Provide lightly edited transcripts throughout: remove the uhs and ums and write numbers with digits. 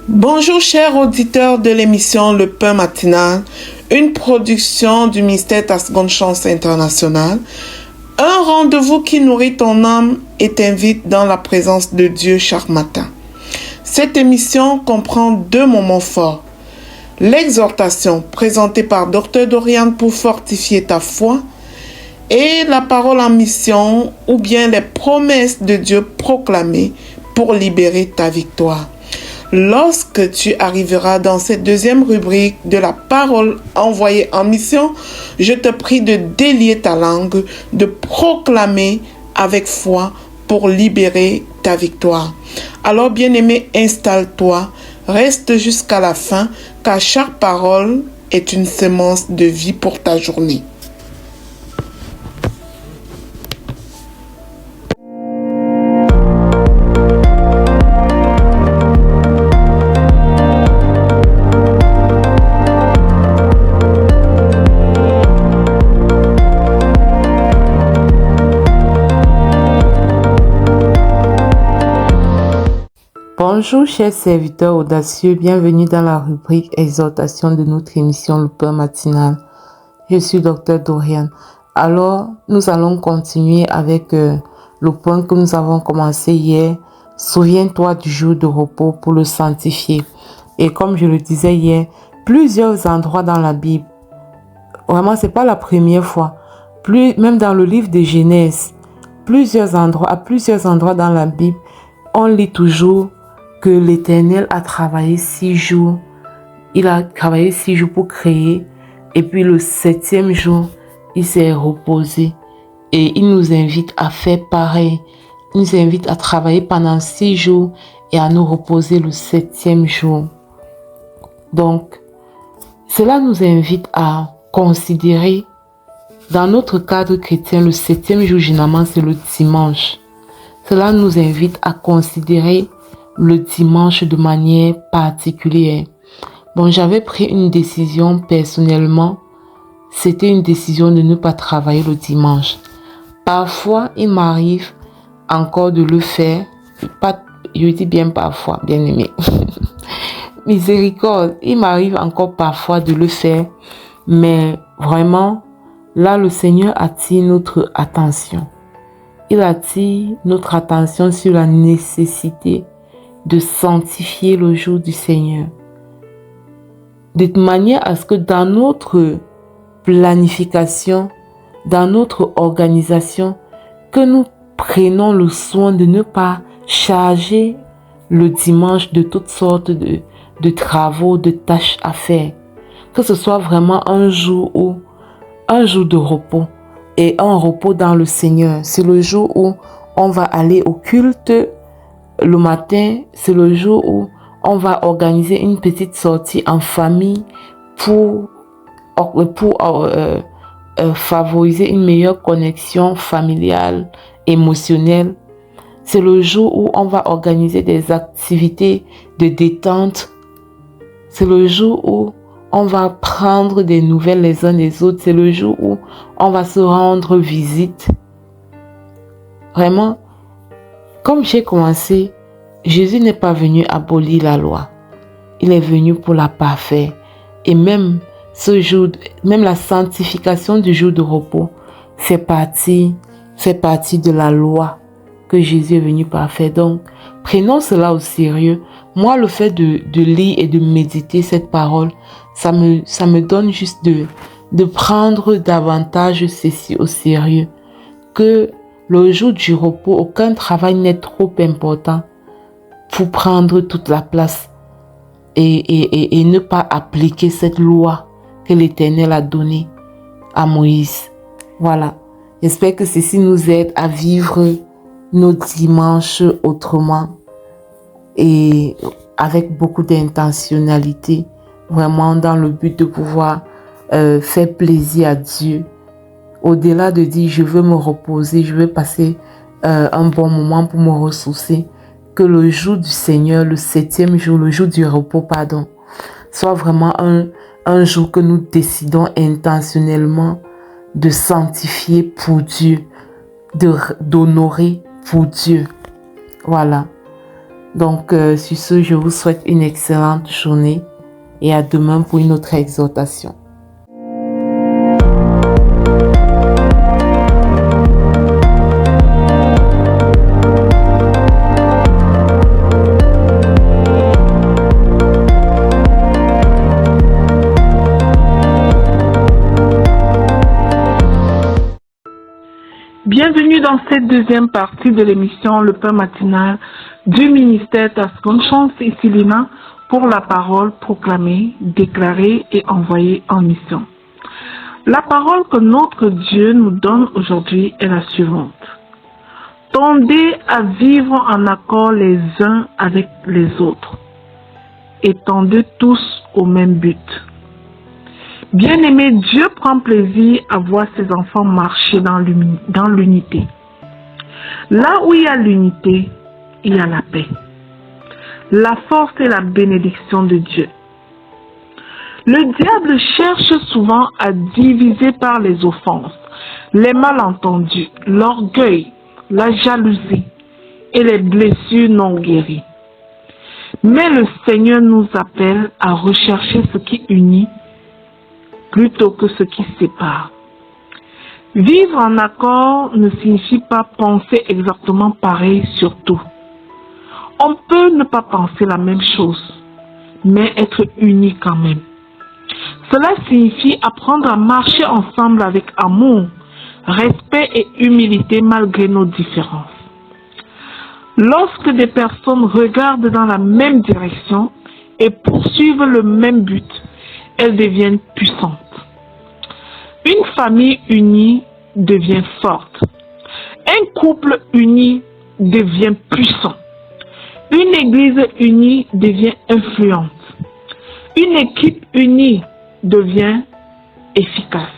Bonjour chers auditeurs de l'émission Le Pain Matinal, une production du ministère Ta Seconde Chance International, un rendez-vous qui nourrit ton âme et t'invite dans la présence de Dieu chaque matin. Cette émission comprend deux moments forts. L'exhortation présentée par Dr Dorian pour fortifier ta foi et la parole en mission ou bien les promesses de Dieu proclamées pour libérer ta victoire. Lorsque tu arriveras dans cette deuxième rubrique de la parole envoyée en mission, je te prie de délier ta langue, de proclamer avec foi pour libérer ta victoire. Alors, bien-aimé, installe-toi, reste jusqu'à la fin, car chaque parole est une semence de vie pour ta journée. Bonjour chers serviteurs audacieux, bienvenue dans la rubrique exhortation de notre émission Le Pain Matinal. Je suis Dr Dorian. Alors, nous allons continuer avec le point que nous avons commencé hier. Souviens-toi du jour de repos pour le sanctifier. Et comme je le disais hier, plusieurs endroits dans la Bible, vraiment c'est pas la première fois, même dans le livre de Genèse, à plusieurs endroits dans la Bible, on lit toujours que l'Éternel a travaillé 6 jours. Il a travaillé 6 jours pour créer. Et puis le 7e jour, il s'est reposé. Et il nous invite à faire pareil. Il nous invite à travailler pendant 6 jours et à nous reposer le 7e jour. Donc, cela nous invite à considérer, dans notre cadre chrétien, le 7e jour, généralement, c'est le dimanche. Cela nous invite à considérer le dimanche de manière particulière. Bon, j'avais pris une décision personnellement. C'était une décision de ne pas travailler le dimanche. Parfois, il m'arrive encore de le faire. Je dis bien parfois, bien aimé. Miséricorde, il m'arrive encore parfois de le faire. Mais vraiment, là, le Seigneur attire notre attention. Il attire notre attention sur la nécessité de sanctifier le jour du Seigneur. De manière à ce que dans notre planification, dans notre organisation, que nous prenons le soin de ne pas charger le dimanche de toutes sortes de travaux, de tâches à faire. Que ce soit vraiment un jour de repos et un repos dans le Seigneur. C'est le jour où on va aller au culte. Le matin, c'est le jour où on va organiser une petite sortie en famille pour favoriser une meilleure connexion familiale, émotionnelle. C'est le jour où on va organiser des activités de détente. C'est le jour où on va prendre des nouvelles les uns des autres. C'est le jour où on va se rendre visite. Vraiment, comme j'ai commencé, Jésus n'est pas venu abolir la loi. Il est venu pour la parfaire. Et même la sanctification du jour de repos fait partie de la loi que Jésus est venu parfaire. Donc, prenons cela au sérieux. Moi, le fait de lire et de méditer cette parole, ça me donne juste de prendre davantage ceci au sérieux. Que le jour du repos, aucun travail n'est trop important pour prendre toute la place et ne pas appliquer cette loi que l'Éternel a donnée à Moïse. Voilà. J'espère que ceci nous aide à vivre nos dimanches autrement et avec beaucoup d'intentionnalité, vraiment dans le but de pouvoir faire plaisir à Dieu. Au-delà de dire je veux me reposer, je veux passer un bon moment pour me ressourcer, que le jour du Seigneur, le 7e jour, le jour du repos, soit vraiment un jour que nous décidons intentionnellement de sanctifier pour Dieu, d'honorer pour Dieu. Voilà. Donc, sur ce, je vous souhaite une excellente journée et à demain pour une autre exhortation. Bienvenue dans cette deuxième partie de l'émission Le Pain matinal du ministère Tascon Chance et Silina pour la parole proclamée, déclarée et envoyée en mission. La parole que notre Dieu nous donne aujourd'hui est la suivante. Tendez à vivre en accord les uns avec les autres et tendez tous au même but. Bien-aimé, Dieu prend plaisir à voir ses enfants marcher dans l'unité. Là où il y a l'unité, il y a la paix, la force et la bénédiction de Dieu. Le diable cherche souvent à diviser par les offenses, les malentendus, l'orgueil, la jalousie et les blessures non guéries. Mais le Seigneur nous appelle à rechercher ce qui unit plutôt que ce qui sépare. Vivre en accord ne signifie pas penser exactement pareil sur tout. On peut ne pas penser la même chose, mais être unis quand même. Cela signifie apprendre à marcher ensemble avec amour, respect et humilité malgré nos différences. Lorsque des personnes regardent dans la même direction et poursuivent le même but, elles deviennent puissantes. Une famille unie devient forte. Un couple uni devient puissant. Une église unie devient influente. Une équipe unie devient efficace.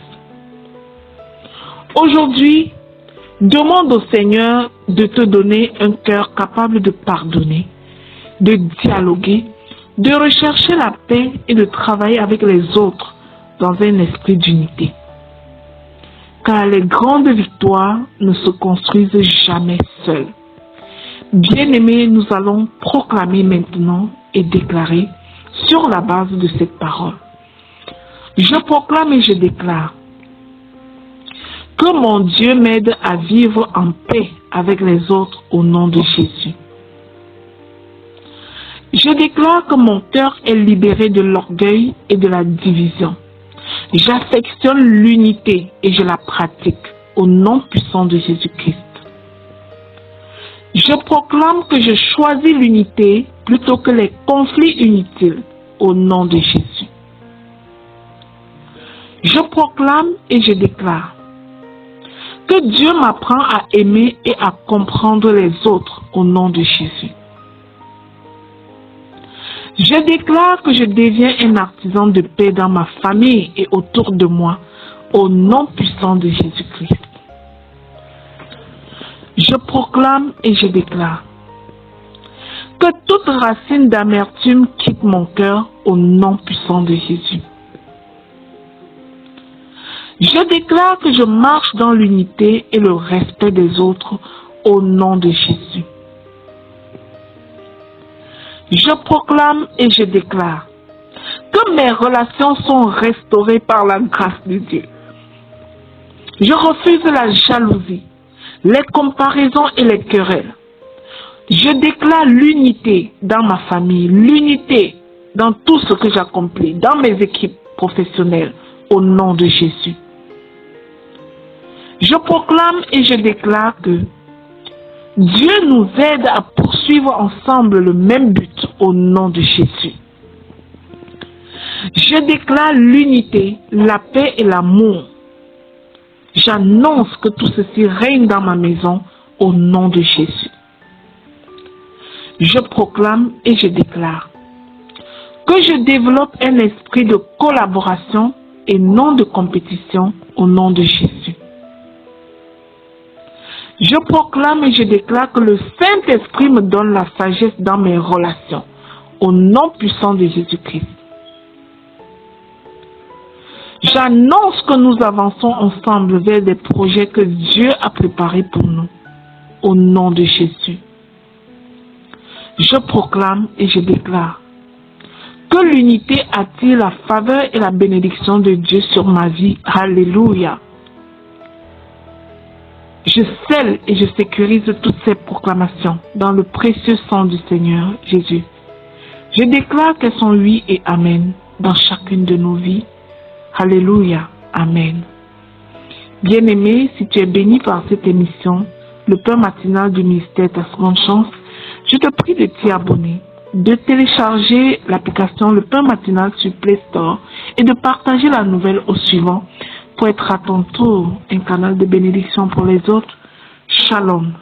Aujourd'hui, demande au Seigneur de te donner un cœur capable de pardonner, de dialoguer, de rechercher la paix et de travailler avec les autres dans un esprit d'unité. Car les grandes victoires ne se construisent jamais seules. Bien-aimés, nous allons proclamer maintenant et déclarer sur la base de cette parole. Je proclame et je déclare que mon Dieu m'aide à vivre en paix avec les autres au nom de Jésus. Je déclare que mon cœur est libéré de l'orgueil et de la division. J'affectionne l'unité et je la pratique au nom puissant de Jésus-Christ. Je proclame que je choisis l'unité plutôt que les conflits inutiles au nom de Jésus. Je proclame et je déclare que Dieu m'apprend à aimer et à comprendre les autres au nom de Jésus. Je déclare que je deviens un artisan de paix dans ma famille et autour de moi, au nom puissant de Jésus-Christ. Je proclame et je déclare que toute racine d'amertume quitte mon cœur au nom puissant de Jésus. Je déclare que je marche dans l'unité et le respect des autres au nom de Jésus. Je proclame et je déclare que mes relations sont restaurées par la grâce de Dieu. Je refuse la jalousie, les comparaisons et les querelles. Je déclare l'unité dans ma famille, l'unité dans tout ce que j'accomplis, dans mes équipes professionnelles, au nom de Jésus. Je proclame et je déclare que Dieu nous aide à poursuivre ensemble le même but au nom de Jésus. Je déclare l'unité, la paix et l'amour. J'annonce que tout ceci règne dans ma maison au nom de Jésus. Je proclame et je déclare que je développe un esprit de collaboration et non de compétition au nom de Jésus. Je proclame et je déclare que le Saint-Esprit me donne la sagesse dans mes relations, au nom puissant de Jésus-Christ. J'annonce que nous avançons ensemble vers des projets que Dieu a préparés pour nous, au nom de Jésus. Je proclame et je déclare que l'unité attire la faveur et la bénédiction de Dieu sur ma vie. Alléluia. Je scelle et je sécurise toutes ces proclamations dans le précieux sang du Seigneur Jésus. Je déclare qu'elles sont oui et amen dans chacune de nos vies. Alléluia. Amen. Bien-aimé, si tu es béni par cette émission, le pain matinal du ministère Ta Seconde Chance, je te prie de t'y abonner, de télécharger l'application Le Pain Matinal sur Play Store et de partager la nouvelle au suivant pour être à ton tour un canal de bénédiction pour les autres. Shalom.